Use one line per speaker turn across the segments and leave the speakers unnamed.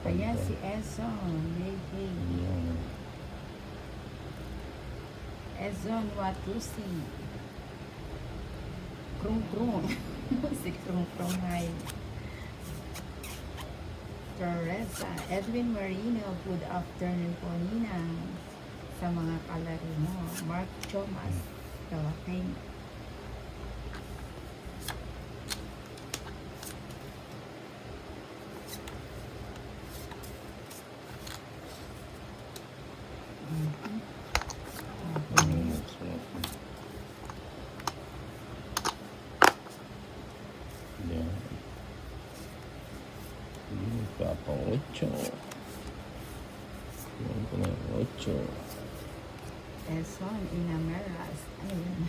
Ayan si Ezon. Yay.
Ayan.
Ezon Watusi. Krung. Si Krung Hay. Teresa. Edwin Marino. Good afternoon po, Ninang. Sa mga kalaro mo. Mark Chomas. Kawaking.
Ayan. Papa 8. Ayan ko na 8.
Ezon Inameras. Ano yun?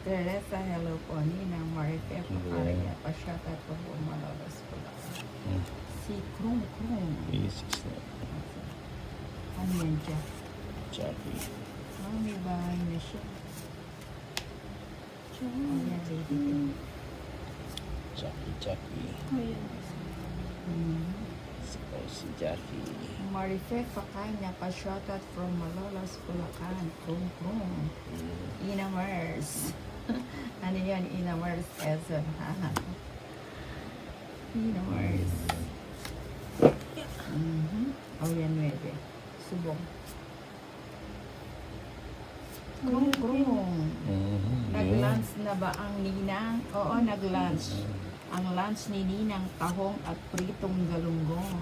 Teresa, hello po. Ninang Marife. Pakaraya. Pasyata po po. Malalas po lang. Si Krung.
Basic na.
Ano yan dyan?
Jackie.
May bahay na siya. Ayan, baby.
Jackie. Si Jackie.
Marife Fakay na pa-shoutout from Malolos, Bulacan. Krung. Ina Mars. Ano yan? Ina Mars Ezon. Ina Mars. Oh, yan, 9. Subong. Krung. Nag-lunch na ba ang Ninang? Oo, nag-lunch. Ang lunch ni Ninang, tahong at pritong galunggong.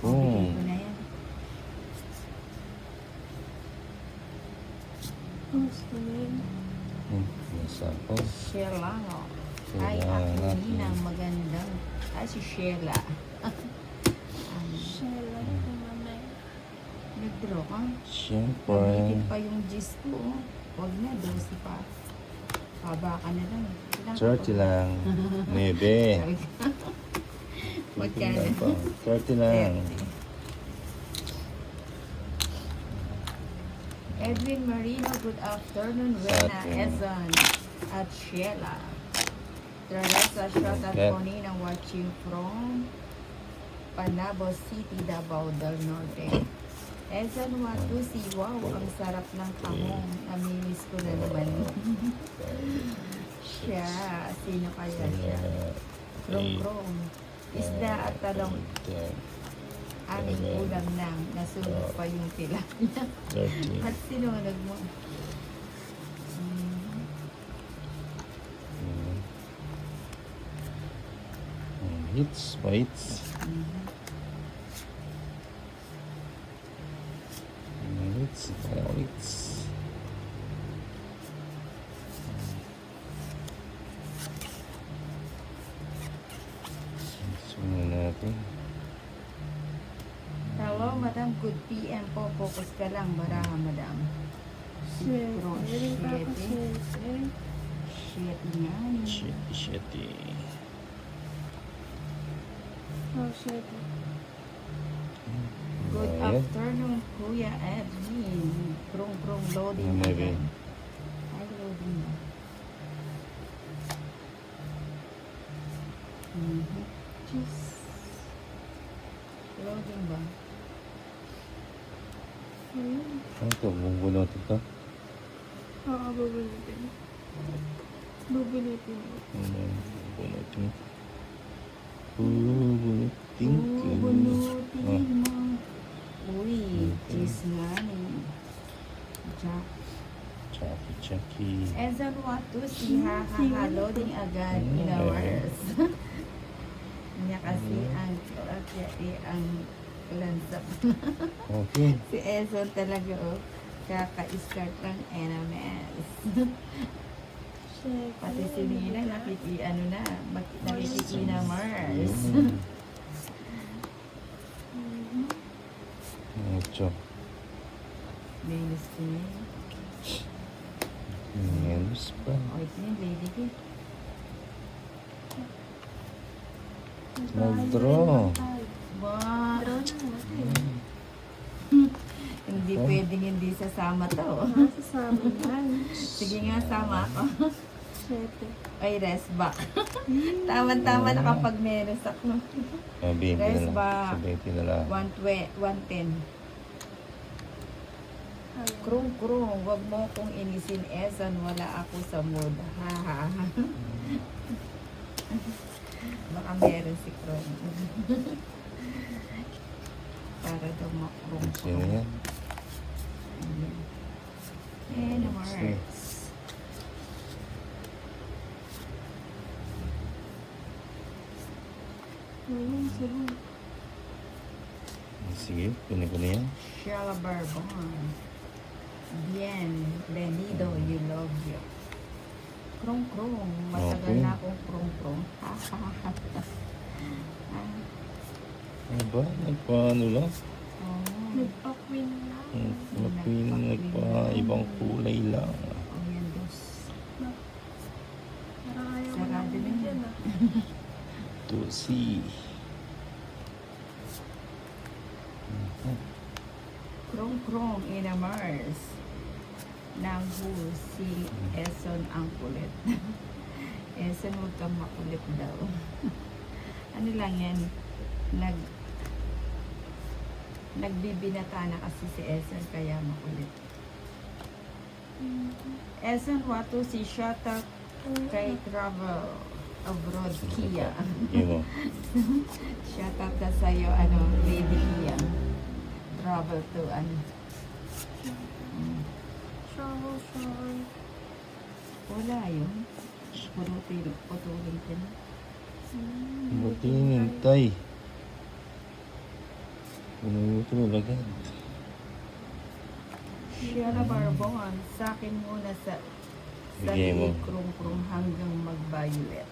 Bigay ko na yan.
Masako.
Sheila. Ay, ako Ninang, magandang. Ay, si Sheila. Nag-draw ka?
Siyempre.
Nabigit pa yung gist ko. Huwag na, 12 pa. Haba ka na lang.
30 lang. 9.
Magkano?
30 lang.
Edwin Marino, good afternoon. Wena, Ezon, at Sheila. Teresa, shout out po Ninang watching from Panabo City, Davao del Norte. Ezon Watusi, wow, ang sarap ng kahong. Namimiss ko na naman. Siya, sino kaya siya? Krong. Isda at talong. Aming ulam nang nasunog pa yung tilapia.
30.
At sinunog mo.
Hits, weights. Weights. Sunod natin.
Hello, Madam. Good PM po. Focus ka lang. Baraha, Madam. Shit nga ni.
Shit.
Good afternoon, Kuya Edwin. Krong loading.
Maybe.
Ay, loading na. Loading ba?
Ano ito? Bubulutin ito?
Oo, bubunutin. Bubunutin mo.
Bubulutin.
Bubunutin mo. Uy, cheese nga ni. Jack.
Chucky.
Ezon Watusi, ha, loading agad. Inawars. Niya kasi ang lansap.
Okay.
Si Ezon talaga, kaka-start ng NMS. Pati si Nina, nakikiki na Mars.
Mucho.
Venus ko na yun.
Menos pa.
O, ito yung lady ko.
Mag-draw.
Ba?
Draw na natin.
Hindi pwedeng hindi sasama to.
Sasama yan.
Sige nga, sama ako.
Sete.
Ay, resback. Tama-tama nakapag-menos ako.
20 na
Rest
lang.
ba?
Sa 20 na lang.
110.
Ayun.
Krung-krung, wag mo kong inisin, Esan, wala ako sa mood. Ha, ha, ha. Baka meron si Krung. Para daw makrung.
Sino yan?
And words.
Ayun, sabon.
Sige, kunin ko na yan.
Sheila Barbon. Bien, Lenido, you love you. Krung-krung. Matagal
Okay.
na akong krung-krung. Ha, ha, ha. Ah,
Ano ba? Nagpaano lang?
oh.
Nagpa-queen na.
Nagpa-ibang kulay lang.
Oh, yan, dos.
Parang ayaw ko
Sarado na
naman
yan.
dyan ah.
To see.
Krong-krong in a Mars. Nang who si Eson ang kulit. Eson, huwag kang makulit daw. Ano lang yan? Nagbibinata na kasi si Eson kaya makulit. Eson, wato si Shata kay travel abroad Kia.
Yun mo.
Shout out ka sa'yo, Lady Kia. Travel to,
Shower.
wala yun. Putulin ka na.
Buti nintay. Pinuto mo agad.
Sheila Barbon, sa akin muna sa
Bigay mo.
krung-krung hanggang mag-violet.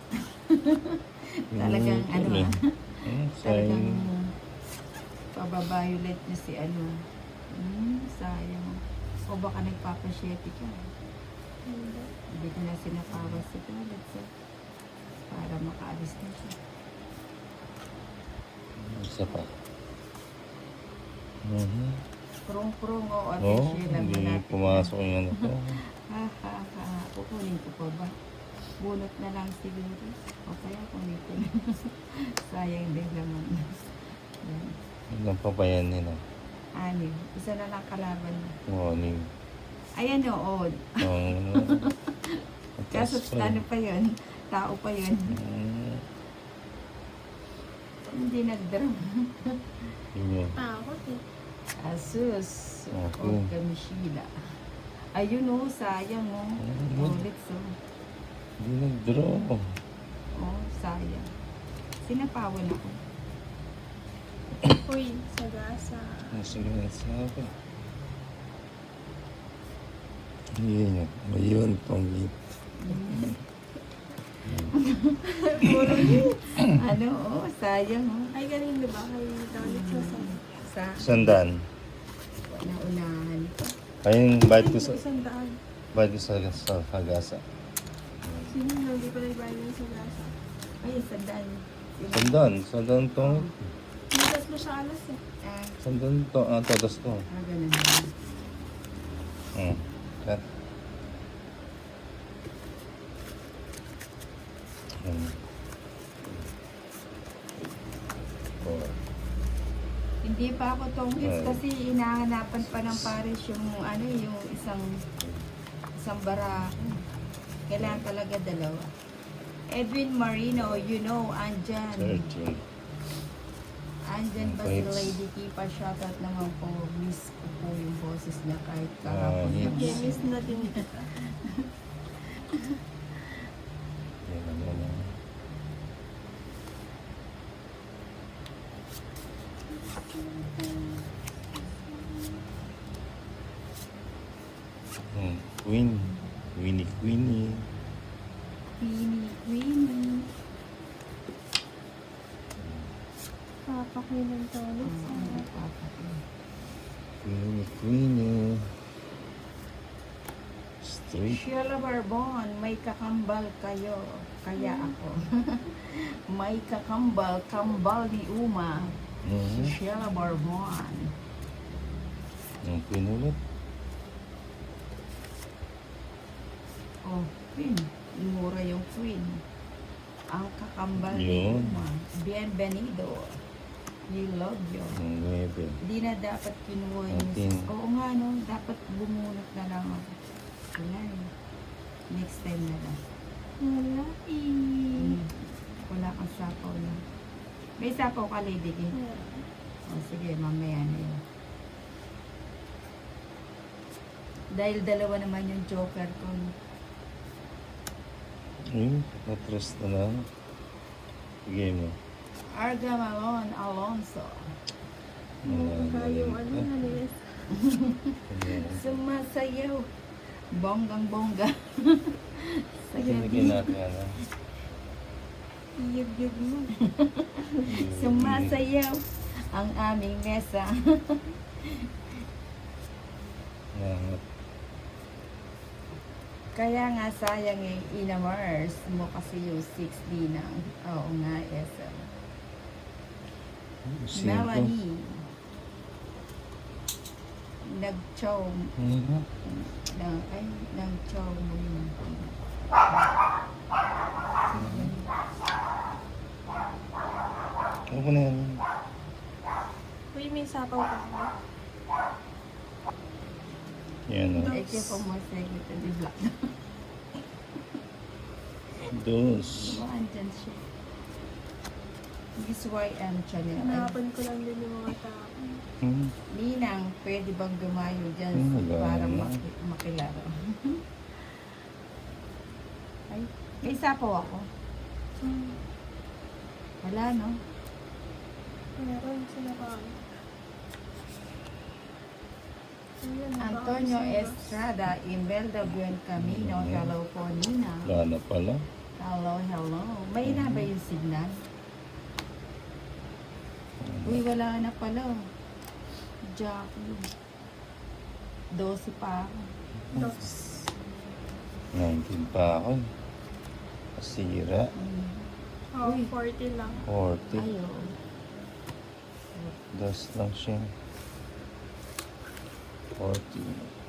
Talagang talagang
Sayang.
pabaviolet niya si sayang. O baka nagpapasyete ka. Hindi ko na sinapawa si Toilet para makaalis na siya.
Isa pa.
Krung-krung o ate
Oo,
Sheila.
hindi
malapit
pumasok yung ano ko.
Ha ha ha. Kukunin ko pa ba? Bunot na lang siguro. O kaya kunin ko na. Sayang din naman. Yan.
Ilang pa ba yan nila?
Anim. Isa na lang kalaban na.
Morning.
Ayan o. Kaso ano pa yun? Tao pa yun. Hindi nag-drum.
Yun.
Takot eh.
Asus.
Okay.
O Kamishila. Ayun o. Sayang o. Ulit so.
Hindi nag-draw.
Sayang. Sinapawan ako.
Uy, sagasa.
Sige na sa akin. Yun. Ayun, pang-git.
Sayang o.
Ay, galing diba? Kay Dalit sa sabi.
Sa
Sandaan.
naunahan ko.
Ayun, bayad ko sa...
Isang daan.
Bayad ko sa Hagasa.
Sino nang di pa nagbayad ng sagasa?
Ay, sandaan.
Sandaan. Sandaan to.
May tatlo siya alas eh.
Sandaan to. Todos to.
Ganun.
Kat.
Hindi pa ako tonggits
Ay.
kasi inahanapan pa ng pares yung yung isang barako. Kailangan talaga dalawa. Edwin Marino, andyan.
13.
Andyan ba si
Wait.
Lady Kipa? Shoutout naman po. Miss ko po yung boses niya kahit kahapon.
Hits.
Okay, miss na din.
Yan naman. Queen. Queenie.
Queenie.
Papakuin ng toilet.
Queenie. Straight.
Sheila Barbon, may kakambal kayo. Kaya ako. May kambal ni Uma. Si Sheila Barbon.
Ang Queen ulit.
Queen. Mura yung queen. Ang kakambal
Yun.
ni Uma. Bienvenido. We love you.
Ang 9.
Hindi na dapat kinuha yung...
Atin.
Oo nga, no? Dapat bumunot na lang ako. Wala eh. Next time na lang.
Wala eh.
Wala kang sapaw na. May sapaw ka, Lady K. O sige, mamaya na yun. Dahil dalawa naman yung joker ko.
Natras na lang. Sige mo.
Arga Malon Alonso.
Baka yung ano na nila.
Sumasayaw. Bonggang-bongga.
Lagyan natin ano.
Iyag-yag mo.
Sumasayaw ang aming mesa. Kaya nga sayang yung inamers mo kasi yung 6D na. Oo nga, SM. Melanie. Nag-chow. Nag-chow mo yun.
Ano na yan?
Uy, may sapaw ka ba?
Yan o.
Thank you for more segment to the vlog.
Dos.
Diba, andyan siya. This YM channel.
Hanapan ko lang din yung mga tao.
Ninang, pwede bang dumayo dyan
Wala
para
na.
makilaro? Ay, may sapaw ako. Wala, no?
Meron sila pa. Ayan,
Antonio
baka sa
Estrada, Imelda Buen Camino. Hello po, Nina.
Wala na pala.
Hello. May na ba yung signal? Uy, wala na pala. Jackie. 12 pa ako.
Dos.
19 pa ako. Kasira.
Oh,
Uy.
40 lang.
40.
Ayo.
Dos lang siya. 40.